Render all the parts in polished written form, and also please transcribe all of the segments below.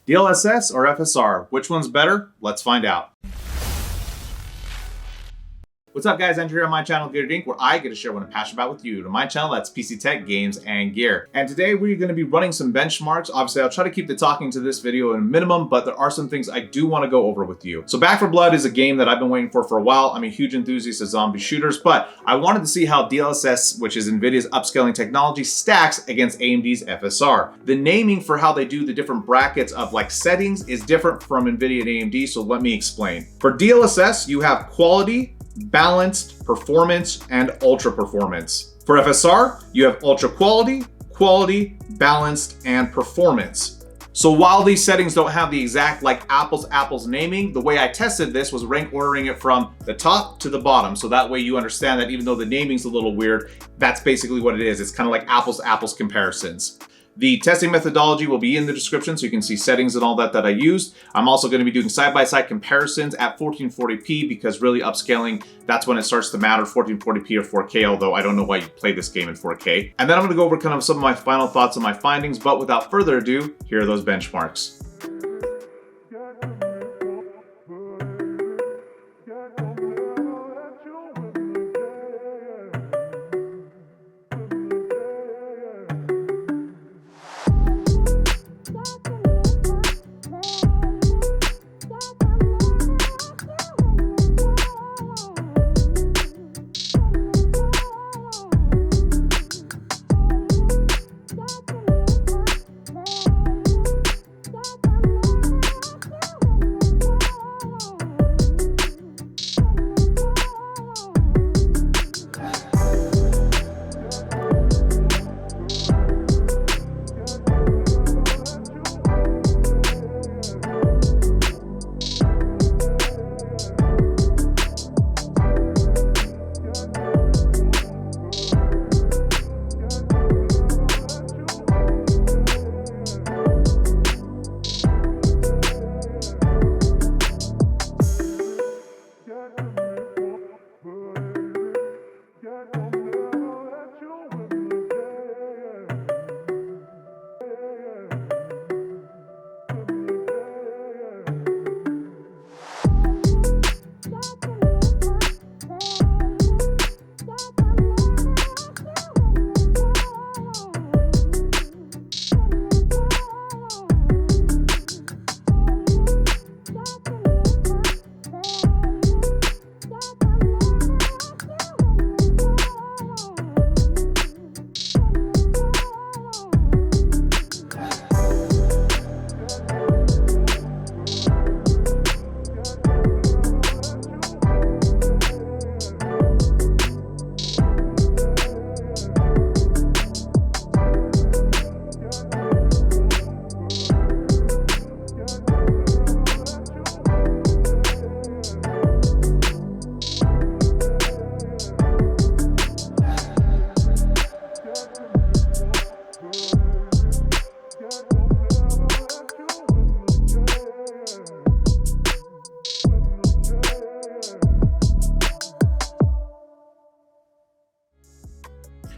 DLSS or FSR? Which one's better? Let's find out. What's up guys, Andrew here on my channel GearedInc, where I get to share what I'm passionate about with you. To my channel, that's PC tech, games, and gear. And today we're going to be running some benchmarks. Obviously, I'll try to keep the talking to this video at a minimum, but there are some things I do want to go over with you. So Back 4 Blood is a game that I've been waiting for a while. I'm a huge enthusiast of zombie shooters, but I wanted to see how DLSS, which is NVIDIA's upscaling technology, stacks against AMD's FSR. The naming for how they do the different brackets of like settings is different from NVIDIA and AMD, so let me explain. For DLSS, you have quality, balanced, performance, and ultra performance. For FSR, you have ultra quality, quality, balanced, and performance. So while these settings don't have the exact like apples naming, the way I tested this was rank ordering it from the top to the bottom. So that way you understand that even though the naming's a little weird, that's basically what it is. It's kind of like apples comparisons. The testing methodology will be in the description so you can see settings and all that I used. I'm also going to be doing side-by-side comparisons at 1440p because really upscaling, that's when it starts to matter, 1440p or 4K, although I don't know why you play this game in 4K. And then I'm going to go over kind of some of my final thoughts on my findings, but without further ado, here are those benchmarks.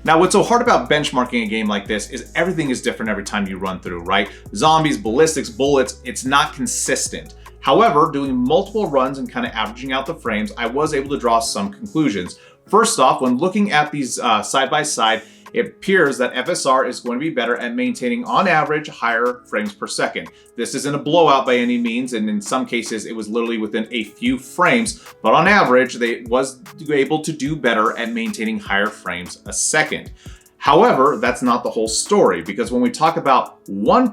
Now, what's so hard about benchmarking a game like this is everything is different every time you run through, right? Zombies, ballistics, bullets, it's not consistent. However, doing multiple runs and kind of averaging out the frames, I was able to draw some conclusions. First off, when looking at these side by side, it appears that FSR is going to be better at maintaining, on average, higher frames per second. This isn't a blowout by any means, and in some cases, it was literally within a few frames, but on average, they was able to do better at maintaining higher frames a second. However, that's not the whole story, because when we talk about 1%,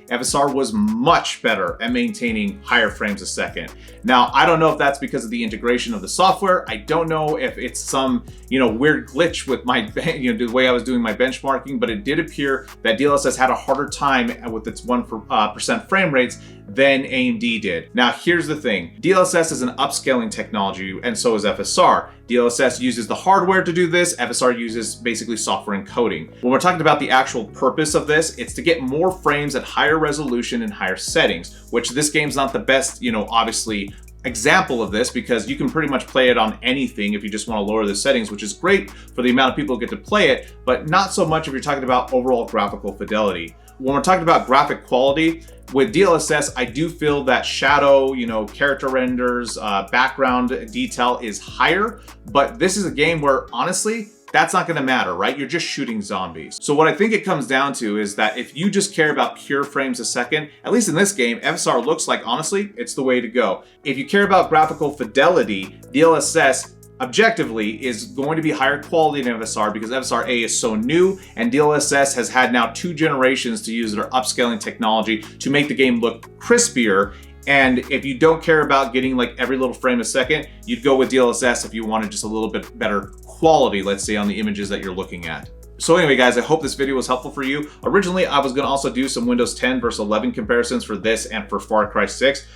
FSR was much better at maintaining higher frames a second. Now, I don't know if that's because of the integration of the software. I don't know if it's some, weird glitch with my, the way I was doing my benchmarking, but it did appear that DLSS had a harder time with its 1% frame rates than AMD did. Now, here's the thing. DLSS is an upscaling technology, and so is FSR. DLSS uses the hardware to do this. FSR uses basically software encoding. When we're talking about the actual purpose of this, it's to get more frames at higher resolution and higher settings, which this game's not the best, obviously, example of this, because you can pretty much play it on anything if you just want to lower the settings, which is great for the amount of people who get to play it, but not so much if you're talking about overall graphical fidelity. When we're talking about graphic quality, with DLSS, I do feel that shadow, character renders, background detail is higher, but this is a game where honestly, that's not gonna matter, right? You're just shooting zombies. So what I think it comes down to is that if you just care about pure frames a second, at least in this game, FSR looks like, honestly, it's the way to go. If you care about graphical fidelity, DLSS objectively is going to be higher quality than FSR because FSR-A is so new and DLSS has had now 2 generations to use their upscaling technology to make the game look crispier. And if you don't care about getting like every little frame a second, you'd go with DLSS if you wanted just a little bit better quality, let's say, on the images that you're looking at. So anyway, guys, I hope this video was helpful for you. Originally, I was gonna also do some Windows 10 versus 11 comparisons for this and for Far Cry 6,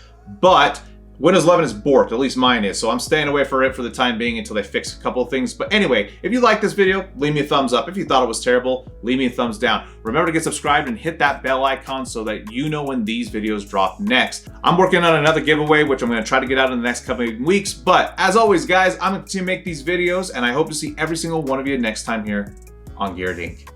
but Windows 11 is borked, at least mine is, so I'm staying away from it for the time being until they fix a couple of things. But anyway, if you liked this video, leave me a thumbs up. If you thought it was terrible, leave me a thumbs down. Remember to get subscribed and hit that bell icon so that you know when these videos drop next. I'm working on another giveaway, which I'm gonna try to get out in the next couple of weeks. But as always, guys, I'm going to make these videos and I hope to see every single one of you next time here on GearedInc.